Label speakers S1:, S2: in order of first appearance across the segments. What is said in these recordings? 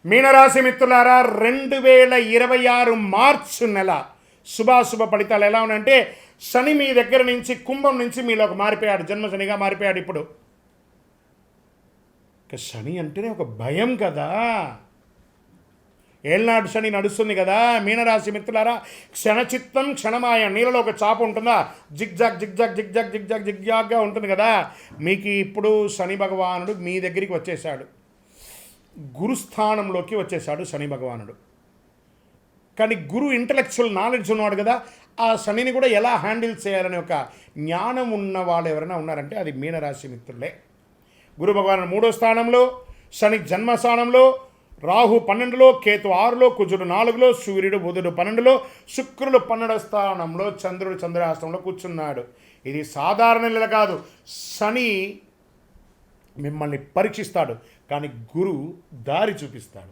S1: మీనరాశి మిత్రులారా, 2026 మార్చి నెల శుభాశుభ ఫలితాలు ఎలా ఉన్నాయంటే, శని మీ దగ్గర నుంచి కుంభం నుంచి మీలోకి మారిపోయాడు, జన్మ శనిగా మారిపోయాడు. ఇప్పుడు శని అంటేనే ఒక భయం కదా, ఏళ్ళనాడు శని నడుస్తుంది కదా. మీనరాశి మిత్రులారా, క్షణచిత్తం క్షణమాయ, నీళ్ళలో ఒక చాప ఉంటుందా, జిగ్జాగ్ జిగ్జాగ్ జిగ్జాగ్ జిగ్జాగ్ జిగ్జాగ్గా ఉంటుంది కదా. మీకు ఇప్పుడు శని భగవానుడు మీ దగ్గరికి వచ్చేసాడు, గురుస్థానంలోకి వచ్చేసాడు శని భగవానుడు. కానీ గురు ఇంటలెక్చువల్ నాలెడ్జ్ ఉన్నవాడు కదా, ఆ శనిని కూడా ఎలా హ్యాండిల్ చేయాలనే ఒక జ్ఞానం ఉన్న వాళ్ళు ఎవరైనా ఉన్నారంటే అది మీనరాశి మిత్రులే. గురు భగవానుడు 3వ స్థానంలో, శని జన్మస్థానంలో, రాహు 12లో, కేతు 6లో, కుజుడు 4లో, సూర్యుడు బుధుడు 12లో, శుక్రుడు 12వ స్థానంలో, చంద్రుడు చంద్రాష్టంలో కూర్చున్నాడు. ఇది సాధారణ నెల కాదు. శని మిమ్మల్ని పరీక్షిస్తాడు, కానీ గురువు దారి చూపిస్తాడు.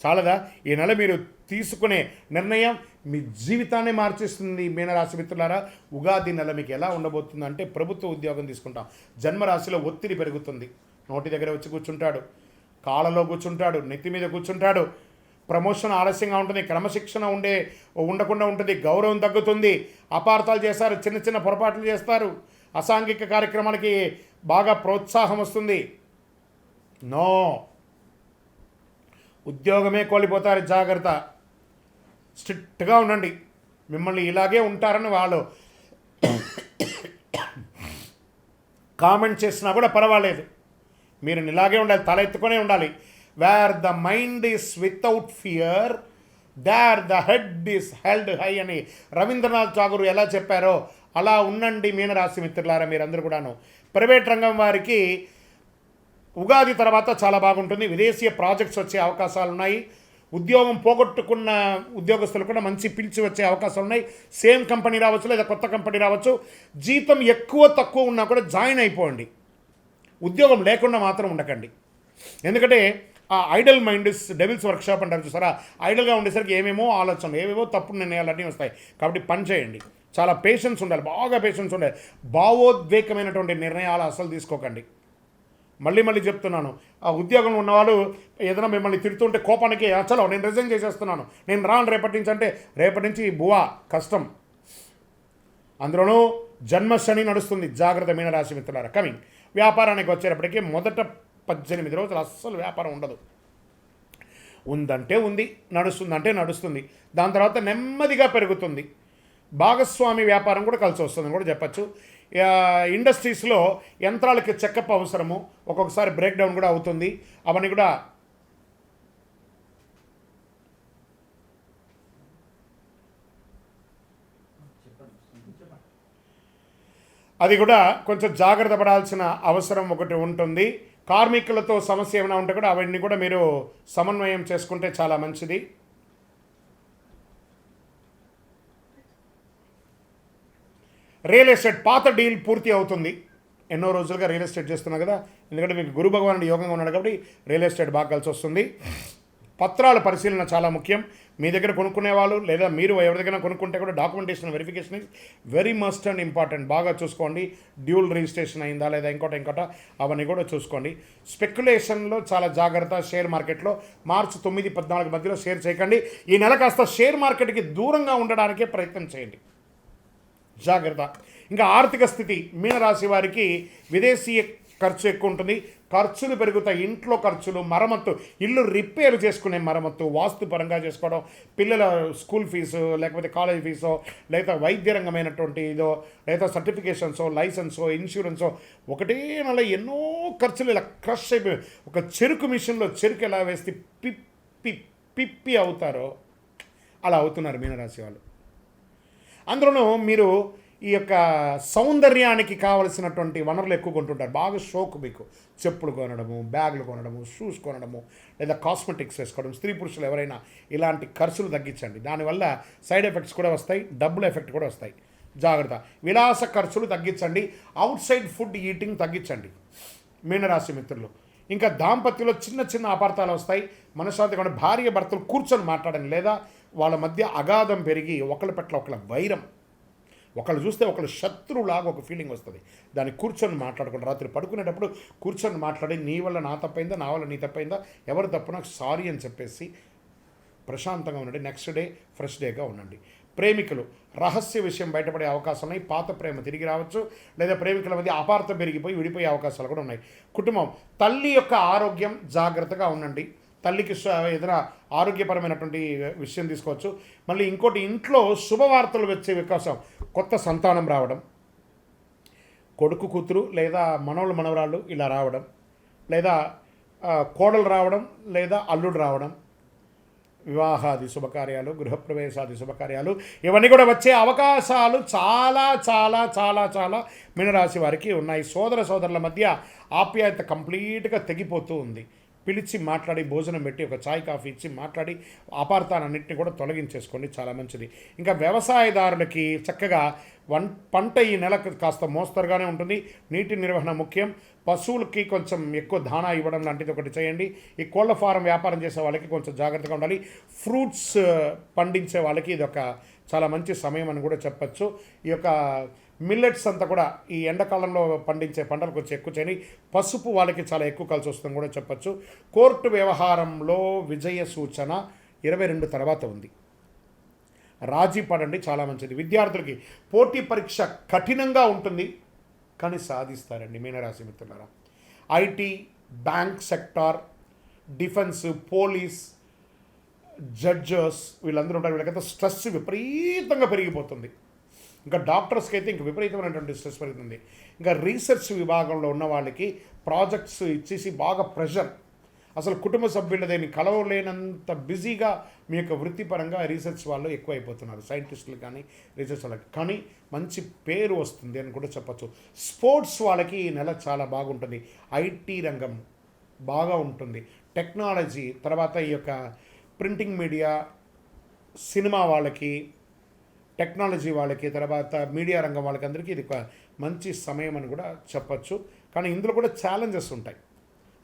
S1: చాలదా? ఈ నెల మీరు తీసుకునే నిర్ణయం మీ జీవితాన్ని మార్చేస్తుంది. మీనరాశి మిత్రులారా, ఉగాది నెల మీకు ఎలా ఉండబోతుందంటే, ప్రభుత్వ ఉద్యోగం తీసుకుంటాం, జన్మరాశిలో ఒత్తిడి పెరుగుతుంది. నోటి దగ్గర వచ్చి కూర్చుంటాడు, కాళ్ళలో కూర్చుంటాడు, నెత్తి మీద కూర్చుంటాడు. ప్రమోషన్ ఆలస్యంగా ఉంటుంది, క్రమశిక్షణ ఉండకుండా ఉంటుంది, గౌరవం తగ్గుతుంది, అపార్థాలు చేస్తారు, చిన్న చిన్న పొరపాట్లు చేస్తారు, అసాంఘిక కార్యక్రమాలకి బాగా ప్రోత్సాహం వస్తుంది. నో, ఉద్యోగమే కోల్పోతారు, జాగ్రత్త. స్ట్రిక్ట్గా ఉండండి. మిమ్మల్ని ఇలాగే ఉంటారని వాళ్ళు కామెంట్ చేసినా కూడా పర్వాలేదు, మీరు ఇలాగే ఉండాలి, తల ఎత్తుకొనే ఉండాలి. Where the mind is without fear, there the head is held high అని రవీంద్రనాథ్ ఠాగూర్ ఎలా చెప్పారో అలా ఉండండి. మీనరాశి మిత్రులారా, మీరందరూ కూడాను. ప్రైవేట్ రంగం వారికి ఉగాది తర్వాత చాలా బాగుంటుంది. విదేశీయ ప్రాజెక్ట్స్ వచ్చే అవకాశాలు ఉన్నాయి. ఉద్యోగం పోగొట్టుకున్న ఉద్యోగస్తులు కూడా మంచి పిలిచి వచ్చే అవకాశాలు ఉన్నాయి. సేమ్ కంపెనీ రావచ్చు, లేదా కొత్త కంపెనీ రావచ్చు. జీతం ఎక్కువ తక్కువ ఉన్నా కూడా జాయిన్ అయిపోండి, ఉద్యోగం లేకుండా మాత్రం ఉండకండి. ఎందుకంటే ఆ Idol mind is devils workshop అంటారు చూసారా, ఐడల్గా ఉండేసరికి ఏమేమో ఆలోచనలు, ఏవేవో తప్పుడు నిర్ణయాలన్నీ వస్తాయి. కాబట్టి పని చేయండి, చాలా పేషెన్స్ ఉండాలి, బాగా పేషెన్స్ ఉండాలి. భావోద్వేగమైనటువంటి నిర్ణయాలు అసలు తీసుకోకండి. మళ్ళీ చెప్తున్నాను, ఆ ఉద్యోగంలో ఉన్నవాళ్ళు ఏదైనా మిమ్మల్ని తిడుతుంటే కోపానికి చలో నేను రిజైన్ చేసేస్తున్నాను, నేను రాను రేపటి నుంచి అంటే, రేపటి నుంచి బువా కష్టం. అందులోనూ జన్మశని నడుస్తుంది, జాగ్రత్త మీనరాశి మిత్రులారా. కమింగ్ వ్యాపారానికి వచ్చేటప్పటికీ మొదట 18 రోజులు అస్సలు వ్యాపారం ఉండదు. ఉందంటే ఉంది, నడుస్తుందంటే నడుస్తుంది. దాని తర్వాత నెమ్మదిగా పెరుగుతుంది. భాగస్వామి వ్యాపారం కూడా కలిసి వస్తుందని కూడా చెప్పచ్చు. ఇండస్ట్రీస్లో యంత్రాలకి చెకప్ అవసరము, ఒక్కొక్కసారి బ్రేక్ డౌన్ కూడా అవుతుంది. అవన్నీ కూడా కొంచెం జాగ్రత్త పడాల్సిన అవసరం ఒకటి ఉంటుంది. కార్మికులతో సమస్య ఏమైనా ఉంటే కూడా అవన్నీ కూడా మీరు సమన్వయం చేసుకుంటే చాలా మంచిది. రియల్ ఎస్టేట్ పాత డీల్ పూర్తి అవుతుంది. ఎన్నో రోజులుగా రియల్ ఎస్టేట్ చేస్తున్నా కదా, ఎందుకంటే మీకు గురు భగవానుడు యోగంగా ఉన్నాడు కాబట్టి రియల్ ఎస్టేట్ బాగా కలిసి వస్తుంది. పత్రాల పరిశీలన చాలా ముఖ్యం. మీ దగ్గర కొనుక్కునే వాళ్ళు లేదా మీరు ఎవరి దగ్గర కొనుక్కుంటే కూడా documentation verification is very must and important. బాగా చూసుకోండి, డ్యూల్ రిజిస్ట్రేషన్ అయిందా లేదా ఇంకోట అవన్నీ కూడా చూసుకోండి. స్పెక్యులేషన్లో చాలా జాగ్రత్త. షేర్ మార్కెట్లో మార్చి 9, 14 మధ్యలో షేర్ చేయకండి. ఈ నెల కాస్త షేర్ మార్కెట్కి దూరంగా ఉండడానికే ప్రయత్నం చేయండి, జాగ్రత్త. ఇంకా ఆర్థిక స్థితి, మీనరాశి వారికి విదేశీయ ఖర్చు ఎక్కువ ఉంటుంది, ఖర్చులు పెరుగుతాయి. ఇంట్లో ఖర్చులు, మరమ్మత్తు, ఇల్లు రిపేర్ చేసుకునే మరమ్మత్తు, వాస్తుపరంగా చేసుకోవడం, పిల్లల స్కూల్ ఫీజు లేకపోతే కాలేజ్ ఫీజో, లేదా వైద్య రంగమైనటువంటి ఇదో, లేదా సర్టిఫికేషన్సో, లైసెన్సో, ఇన్సూరెన్సో, ఒకటే నెల ఎన్నో ఖర్చులు ఇలా క్రష్ అయిపోయి, ఒక చెరుకు మిషన్లో చెరుకు ఎలా వేస్తే పిప్పి అవుతారో అలా అవుతున్నారు మీనరాశి వాళ్ళు. అందులోనూ మీరు ఈ యొక్క సౌందర్యానికి కావలసినటువంటి వనరులు ఎక్కువ కొంటుంటారు. బాగా షోకు మీకు చెప్పులు కొనడము, బ్యాగులు కొనడము, షూస్ కొనడము, లేదా కాస్మెటిక్స్ వేసుకోవడం. స్త్రీ పురుషులు ఎవరైనా ఇలాంటి ఖర్చులు తగ్గించండి, దానివల్ల సైడ్ ఎఫెక్ట్స్ కూడా వస్తాయి, డబ్బుల ఎఫెక్ట్ కూడా వస్తాయి, జాగ్రత్త. విలాస ఖర్చులు తగ్గించండి, అవుట్ సైడ్ ఫుడ్ ఈటింగ్ తగ్గించండి మీనరాశి మిత్రులు. ఇంకా దాంపత్యంలో చిన్న అపార్థాలు వస్తాయి, మనశ్శాంతి కూడా. భార్య భర్తలు కూర్చొని మాట్లాడండి, లేదా వాళ్ళ మధ్య అగాధం పెరిగి ఒకళ్ళ పట్ల ఒకళ్ళ వైరం, ఒకళ్ళు చూస్తే ఒకళ్ళు శత్రువులాగా ఒక ఫీలింగ్ వస్తుంది. దాన్ని కూర్చొని మాట్లాడుకుంటారు. రాత్రి పడుకునేటప్పుడు కూర్చొని మాట్లాడి నీ వల్ల నా తప్పైందా, నా వల్ల నీ తప్పైందా, ఎవరు తప్పు నాకు సారీ అని చెప్పేసి ప్రశాంతంగా ఉండండి. నెక్స్ట్ డే ఫ్రెష్ డేగా ఉండండి. ప్రేమికులు రహస్య విషయం బయటపడే అవకాశం ఉన్నాయి. పాత ప్రేమ తిరిగి రావచ్చు, లేదా ప్రేమికుల మధ్య అపార్థం పెరిగిపోయి విడిపోయే అవకాశాలు కూడా ఉన్నాయి. కుటుంబం, తల్లి యొక్క ఆరోగ్యం జాగ్రత్తగా ఉండండి. తల్లికి ఏదైనా ఆరోగ్యపరమైనటువంటి విషయం తీసుకోవచ్చు. మళ్ళీ ఇంకోటి, ఇంట్లో శుభవార్తలు వచ్చే అవకాశం, కొత్త సంతానం రావడం, కొడుకు కూతురు లేదా మనవళ్ళు మనవరాళ్ళు ఇలా రావడం, లేదా కోడలు రావడం, లేదా అల్లుడు రావడం, వివాహాది శుభకార్యాలు, గృహప్రవేశాది శుభకార్యాలు, ఇవన్నీ కూడా వచ్చే అవకాశాలు చాలా చాలా చాలా చాలా మీనరాశి వారికి ఉన్నాయి. సోదరుల మధ్య ఆప్యాయత కంప్లీట్గా తెగిపోతూ ఉంది. పిలిచి మాట్లాడి భోజనం పెట్టి ఒక చాయ్ కాఫీ ఇచ్చి మాట్లాడి అపార్థాలన్నింటినీ కూడా తొలగించేసుకోండి, చాలా మంచిది. ఇంకా వ్యవసాయదారులకి చక్కగా పంట ఈ నెలకు కాస్త మోస్తరుగానే ఉంటుంది. నీటి నిర్వహణ ముఖ్యం. పశువులకి కొంచెం ఎక్కువ దానా ఇవ్వడం లాంటిది ఒకటి చేయండి. ఈ కోళ్ల ఫారం వ్యాపారం చేసే వాళ్ళకి కొంచెం జాగ్రత్తగా ఉండాలి. ఫ్రూట్స్ పండించే వాళ్ళకి ఇది ఒక చాలా మంచి సమయం అని కూడా చెప్పచ్చు. ఈ యొక్క మిల్లెట్స్ అంతా కూడా ఈ ఎండాకాలంలో పండించే పంటలు కొంచెం ఎక్కువ చేయండి. పసుపు వాళ్ళకి చాలా ఎక్కువ కలిసి వస్తుందని కూడా చెప్పచ్చు. కోర్టు వ్యవహారంలో విజయ సూచన 22 తర్వాత ఉంది. రాజీ పడండి, చాలా మంచిది. విద్యార్థులకి పోటీ పరీక్ష కఠినంగా ఉంటుంది, కానీ సాధిస్తారండి మీనరాశి మిత్రులారా. IT, bank sector, defence, police, judges వీళ్ళందరూ ఉంటారు. వీళ్ళకైతే స్ట్రెస్ విపరీతంగా పెరిగిపోతుంది. ఇంకా డాక్టర్స్కి అయితే ఇంక విపరీతమైనటువంటి స్ట్రెస్ పెరుగుతుంది. ఇంకా రీసెర్చ్ విభాగంలో ఉన్న వాళ్ళకి ప్రాజెక్ట్స్ ఇచ్చేసి బాగా ప్రెషర్, అసలు కుటుంబ సభ్యులు దేన్ని కలవలేనంత బిజీగా మీ యొక్క వృత్తిపరంగా రీసెర్చ్ వాళ్ళు ఎక్కువైపోతున్నారు, సైంటిస్టులు కానీ రీసెర్చ్ వాళ్ళకి. కానీ మంచి పేరు వస్తుంది అని కూడా చెప్పచ్చు. స్పోర్ట్స్ వాళ్ళకి ఈ నెల చాలా బాగుంటుంది. ఐటీ రంగం బాగా ఉంటుంది. టెక్నాలజీ, తర్వాత ఈ యొక్క ప్రింటింగ్ మీడియా, సినిమా వాళ్ళకి, టెక్నాలజీ వాళ్ళకి, తర్వాత మీడియా రంగం వాళ్ళకి అందరికీ ఇది ఒక మంచి సమయం అని కూడా చెప్పచ్చు. కానీ ఇందులో కూడా ఛాలెంజెస్ ఉంటాయి,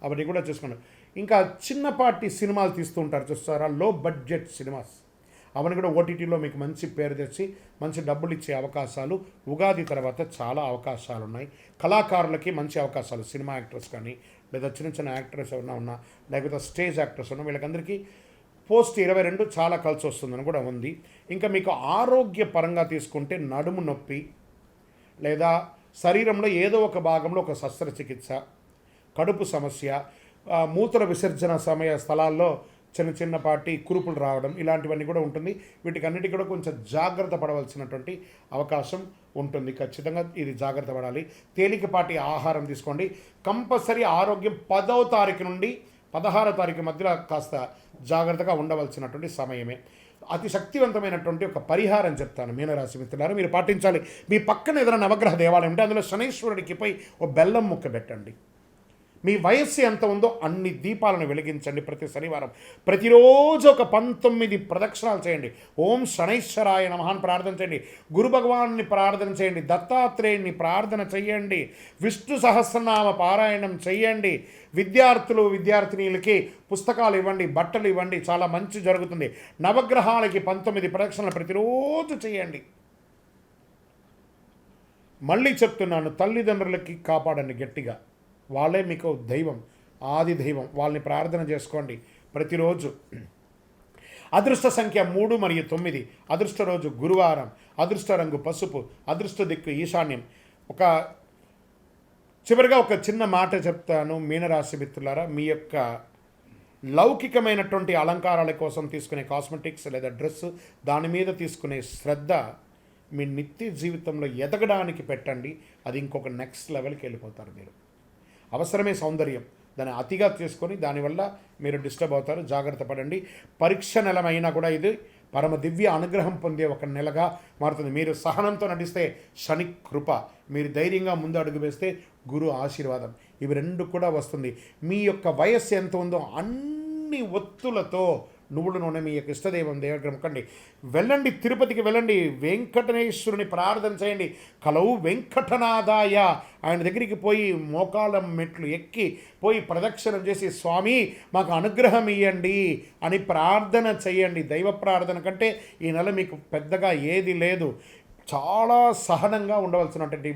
S1: అవన్నీ కూడా చూసుకోండి. ఇంకా చిన్నపాటి సినిమాలు తీస్తూ ఉంటారు చూస్తారా, లో బడ్జెట్ సినిమాస్, అవన్నీ కూడా ఓటీటీలో మీకు మంచి పేరు తెచ్చి మంచి డబ్బులు ఇచ్చే అవకాశాలు ఉగాది తర్వాత చాలా అవకాశాలు ఉన్నాయి. కళాకారులకి మంచి అవకాశాలు, సినిమా యాక్టర్స్ కానీ లేదా చిన్న చిన్న యాక్టర్స్ ఎవరైనా ఉన్నా, లేకపోతే స్టేజ్ యాక్టర్స్ ఉన్నా, వీళ్ళకందరికీ పోస్ట్ 22 చాలా కలిసి వస్తుందని కూడా ఉంది. ఇంకా మీకు ఆరోగ్యపరంగా తీసుకుంటే నడుము నొప్పి లేదా శరీరంలో ఏదో ఒక భాగంలో ఒక శస్త్రచికిత్స, కడుపు సమస్య, మూత్ర విసర్జన సమయ స్థలాల్లో చిన్నపాటి కురుపులు రావడం, ఇలాంటివన్నీ కూడా ఉంటుంది. వీటికన్నిటికీ కూడా కొంచెం జాగ్రత్త పడవలసినటువంటి అవకాశం ఉంటుంది. ఖచ్చితంగా ఇది జాగ్రత్త పడాలి. తేలికపాటి ఆహారం తీసుకోండి. కంపల్సరీ ఆరోగ్యం 10వ తారీఖు నుండి 16వ తారీఖు మధ్యలో కాస్త జాగ్రత్తగా ఉండవలసినటువంటి సమయమే. అతి శక్తివంతమైనటువంటి ఒక పరిహారం చెప్తాను మీనరాశి మిత్రులారా, మీరు పాటించాలి. మీ పక్కన ఏదైనా నవగ్రహ దేవాలయం ఉంటే అందులో శనీశ్వరుడికి పోయి ఓ బెల్లం ముక్క పెట్టండి. మీ వయస్సు ఎంత ఉందో అన్ని దీపాలను వెలిగించండి. ప్రతి శనివారం ప్రతిరోజు ఒక 19 ప్రదక్షిణాలు చేయండి. ఓం శనైశ్వరాయ నమః అని ప్రార్థన చేయండి. గురు భగవాన్ని ప్రార్థన చేయండి. దత్తాత్రేయుని ప్రార్థన చేయండి. విష్ణు సహస్రనామ పారాయణం చేయండి. విద్యార్థినీలకి పుస్తకాలు ఇవ్వండి, బట్టలు ఇవ్వండి, చాలా మంచి జరుగుతుంది. నవగ్రహాలకి 19 ప్రదక్షిణలు ప్రతిరోజు చేయండి. మళ్ళీ చెప్తున్నాను, తల్లిదండ్రులకి కాపాడండి గట్టిగా. వాళ్ళే మీకు దైవం, ఆది దైవం. వాళ్ళని ప్రార్థన చేసుకోండి ప్రతిరోజు. అదృష్ట సంఖ్య 3 మరియు 9. అదృష్ట రోజు గురువారం. అదృష్ట రంగు పసుపు. అదృష్ట దిక్కు ఈశాన్యం. చివరిగా ఒక చిన్న మాట చెప్తాను మీనరాశి మిత్రులారా, మీ యొక్క లౌకికమైనటువంటి అలంకారాల కోసం తీసుకునే కాస్మెటిక్స్ లేదా డ్రెస్, దాని మీద తీసుకునే శ్రద్ధ మీ నిత్య జీవితంలో ఎదగడానికి పెట్టండి. అది ఇంకొక నెక్స్ట్ లెవెల్కి వెళ్ళిపోతారు మీరు. అవసరమే సౌందర్యం, దాన్ని అతిగా చేసుకొని దానివల్ల మీరు డిస్టర్బ్ అవుతారు. జాగ్రత్త పడండి. పరీక్ష నెలమైనా కూడా ఇది పరమ దివ్య అనుగ్రహం పొందే ఒక నెలగా మారుతుంది. మీరు సహనంతో నడిస్తే శని కృప, మీరు ధైర్యంగా ముందు అడుగు వేస్తే గురు ఆశీర్వాదం, ఇవి రెండు కూడా వస్తుంది. మీ యొక్క వయస్సు ఎంత ఉందో అన్ని ఒత్తులతో నువ్వుల నూనె మీ యొక్క ఇష్టదైవం దేవగ్రహం కండి. వెళ్ళండి, తిరుపతికి వెళ్ళండి, వెంకటేశ్వరుని ప్రార్థన చేయండి. కలవు వెంకటనాథాయ, ఆయన దగ్గరికి పోయి మోకాళ్ళ మెట్లు ఎక్కి పోయి ప్రదక్షిణం చేసి స్వామి మాకు అనుగ్రహం ఇవ్వండి అని ప్రార్థన చేయండి. దైవ ప్రార్థన కంటే ఈ నెల మీకు పెద్దగా ఏది లేదు. చాలా సహనంగా ఉండవలసినటువంటి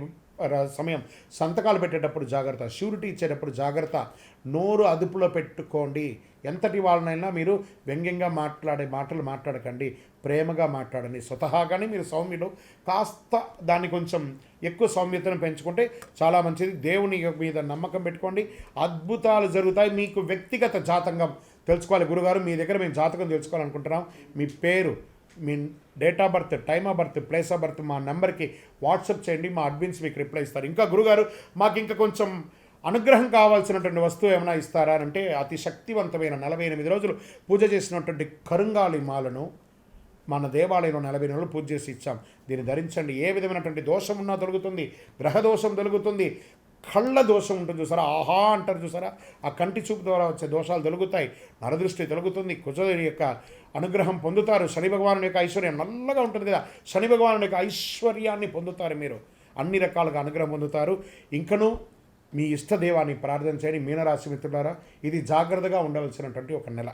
S1: సమయం. సంతకాలు పెట్టేటప్పుడు జాగ్రత్త, షూరిటీ ఇచ్చేటప్పుడు జాగ్రత్త, నోరు అదుపులో పెట్టుకోండి. ఎంతటి వాళ్ళనైనా మీరు వ్యంగ్యంగా మాట్లాడే మాటలు మాట్లాడకండి, ప్రేమగా మాట్లాడండి. స్వతహాగానే మీరు సౌమ్యులు, కాస్త దాన్ని కొంచెం ఎక్కువ సౌమ్యతను పెంచుకుంటే చాలా మంచిది. దేవుని మీద నమ్మకం పెట్టుకోండి, అద్భుతాలు జరుగుతాయి. మీకు వ్యక్తిగత జాతకం తెలుసుకోవాలి. గురుగారు మీ దగ్గర మేము జాతకం తెలుసుకోవాలనుకుంటున్నాం, మీ పేరు, మీ date of birth, time of birth, place of birth మా నెంబర్కి వాట్సాప్ చేయండి, మా అడ్మిన్స్ మీకు రిప్లై ఇస్తారు. ఇంకా గురుగారు మాకు ఇంకా కొంచెం అనుగ్రహం కావాల్సినటువంటి వస్తువు ఏమైనా ఇస్తారా అంటే, అతి శక్తివంతమైన 48 రోజులు పూజ చేసినటువంటి కరుంగాలి మాలను మన దేవాలయంలో 40 నెలలు పూజ చేసి ఇచ్చాం. దీన్ని ధరించండి. ఏ విధమైనటువంటి దోషం ఉన్నా తొలగుతుంది, గ్రహదోషం తొలగుతుంది, కళ్ళ దోషం ఉంటుంది చూసారా, ఆహా అంటారు చూసారా, ఆ కంటి చూపు ద్వారా వచ్చే దోషాలు తొలగుతాయి, నరదృష్టి తొలగుతుంది, కుజుడి యొక్క అనుగ్రహం పొందుతారు, శని భగవాను యొక్క ఐశ్వర్యం నల్లగా ఉంటుంది కదా, శని భగవాను యొక్క ఐశ్వర్యాన్ని పొందుతారు, మీరు అన్ని రకాలుగా అనుగ్రహం పొందుతారు. ఇంకనూ మీ ఇష్టదేవాన్ని ప్రార్థన చేయండి. మీనరాశి మిత్రులారా, ఇది జాగ్రత్తగా ఉండవలసినటువంటి ఒక నెల.